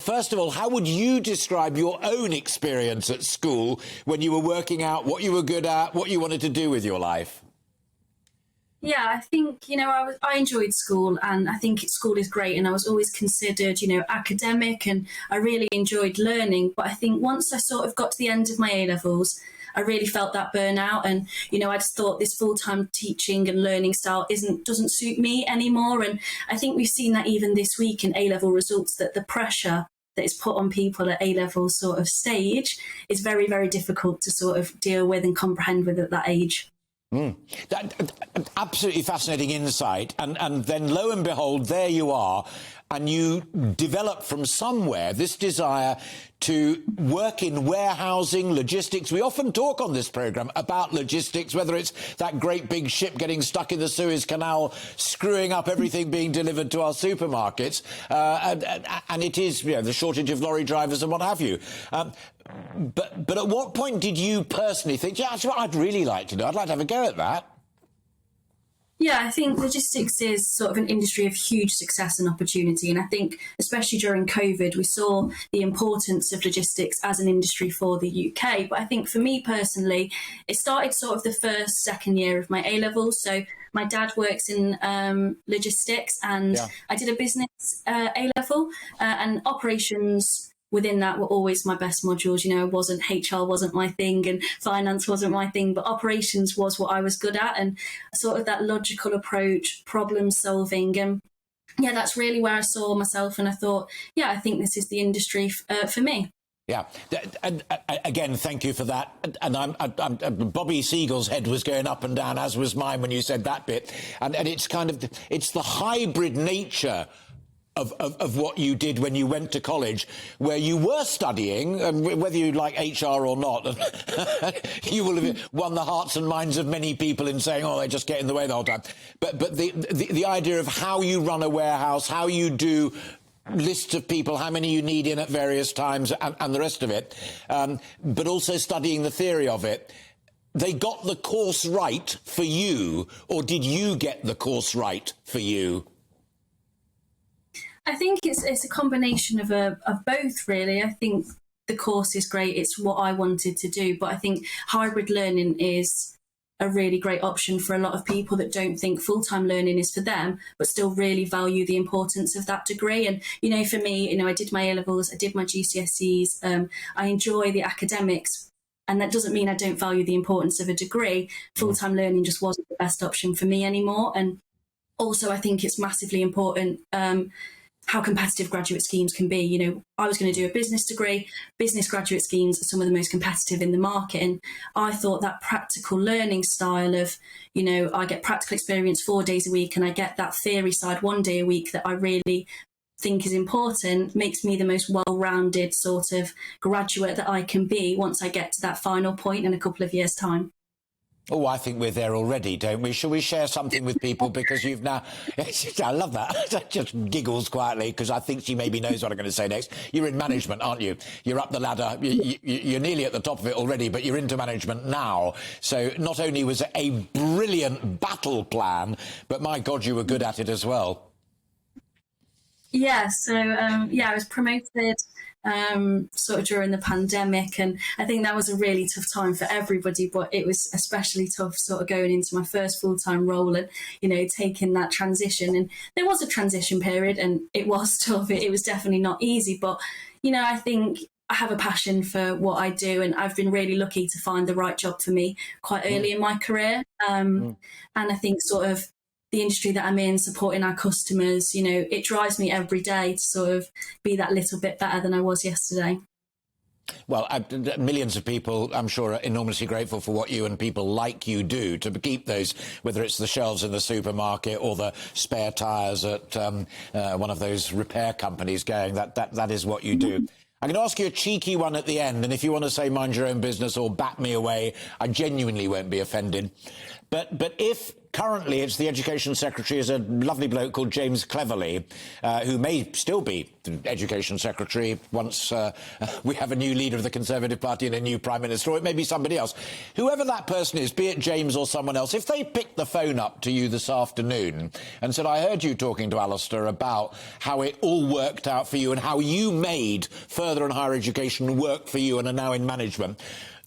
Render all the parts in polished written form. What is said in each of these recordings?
first of all, how would you describe your own experience at school when you were working out what you were good at, what you wanted to do with your life? Yeah, I think, I enjoyed school, and I think school is great, and I was always considered, academic, and I really enjoyed learning. But I think once I sort of got to the end of my A-levels, I really felt that burnout, and, I just thought this full-time teaching and learning style doesn't suit me anymore. And I think we've seen that even this week in A-level results, that the pressure that is put on people at A-level sort of stage is very, very difficult to sort of deal with and comprehend with at that age. Absolutely fascinating insight. And then lo and behold, there you are. And you develop from somewhere this desire to work in warehousing, logistics. We often talk on this programme about logistics, whether it's that great big ship getting stuck in the Suez Canal, screwing up everything being delivered to our supermarkets. And it is, the shortage of lorry drivers and what have you. But at what point did you personally think, yeah, that's what I'd really like to do. I'd like to have a go at that. Yeah, I think logistics is sort of an industry of huge success and opportunity. And I think, especially during COVID, we saw the importance of logistics as an industry for the UK. But I think for me personally, it started sort of the second year of my A-levels. So my dad works in logistics, and I did a business A-level, and operations within that were always my best modules. HR wasn't my thing, and finance wasn't my thing, but operations was what I was good at, and sort of that logical approach, problem solving. And yeah, that's really where I saw myself, and I thought, I think this is the industry for me. Yeah, and again, thank you for that. And Bobby Siegel's head was going up and down, as was mine when you said that bit. And it's it's the hybrid nature of what you did when you went to college, where you were studying, and whether you like HR or not, you will have won the hearts and minds of many people in saying, oh, they just get in the way the whole time. But the idea of how you run a warehouse, how you do lists of people, how many you need in at various times, and the rest of it, but also studying the theory of it. They got the course right for you, or did you get the course right for you? I think it's a combination of both, really. I think the course is great. It's what I wanted to do. But I think hybrid learning is a really great option for a lot of people that don't think full-time learning is for them, but still really value the importance of that degree. And, for me, I did my A-levels, I did my GCSEs. I enjoy the academics. And that doesn't mean I don't value the importance of a degree. Full-time learning just wasn't the best option for me anymore. And also, I think it's massively important how competitive graduate schemes can be. I was going to do a business degree. Business graduate schemes are some of the most competitive in the market. And I thought that practical learning style of, I get practical experience 4 days a week, and I get that theory side 1 day a week that I really think is important, makes me the most well-rounded sort of graduate that I can be once I get to that final point in a couple of years' time. Oh, I think we're there already, don't we? Shall we share something with people? Because you've now... I love that. Just giggles quietly, because I think she maybe knows what I'm going to say next. You're in management, aren't you? You're up the ladder. You're nearly at the top of it already, but you're into management now. So not only was it a brilliant battle plan, but my God, you were good at it as well. Yeah, so, I was promoted sort of during the pandemic, and I think that was a really tough time for everybody, but it was especially tough sort of going into my first full-time role and taking that transition. And there was a transition period, and it was tough. It was definitely not easy, but I think I have a passion for what I do, and I've been really lucky to find the right job for me quite early in my career. And I think sort of the industry that I'm in, supporting our customers, it drives me every day to sort of be that little bit better than I was yesterday. Well, millions of people, I'm sure, are enormously grateful for what you and people like you do to keep those, whether it's the shelves in the supermarket or the spare tyres at one of those repair companies going. That is what you do. I'm going to ask you a cheeky one at the end, and if you want to say mind your own business or bat me away, I genuinely won't be offended. But if currently it's the Education Secretary is a lovely bloke called James Cleverly, who may still be the Education Secretary once we have a new leader of the Conservative Party and a new Prime Minister, or it may be somebody else. Whoever that person is, be it James or someone else, if they picked the phone up to you this afternoon and said, I heard you talking to Alistair about how it all worked out for you and how you made further and higher education work for you and are now in management,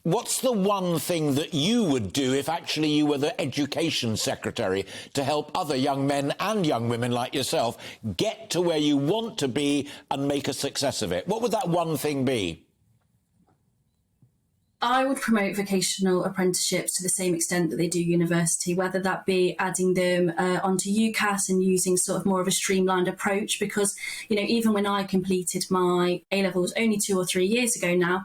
what's the one thing that you would do if actually you were the Education Secretary to help other young men and young women like yourself get to where you want to be and make a success of it? What would that one thing be? I would promote vocational apprenticeships to the same extent that they do university, whether that be adding them onto UCAS and using sort of more of a streamlined approach, because, you know, even when I completed my A-levels only 2 or 3 years ago now,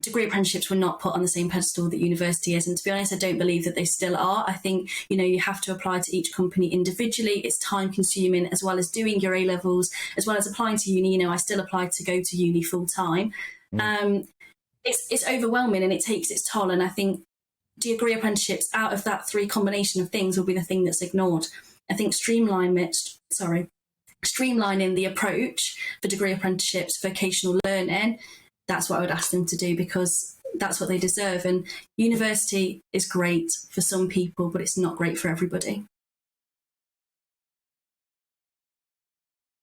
degree apprenticeships were not put on the same pedestal that university is. And to be honest, I don't believe that they still are. I think, you know, you have to apply to each company individually. It's time consuming, as well as doing your A-levels, as well as applying to uni. You know, I still applied to go to uni full time. It's overwhelming and it takes its toll. And I think degree apprenticeships, out of that 3 combination of things, will be the thing that's ignored. I think streamlining the approach for degree apprenticeships, vocational learning, that's what I would ask them to do, because that's what they deserve. And university is great for some people, but it's not great for everybody.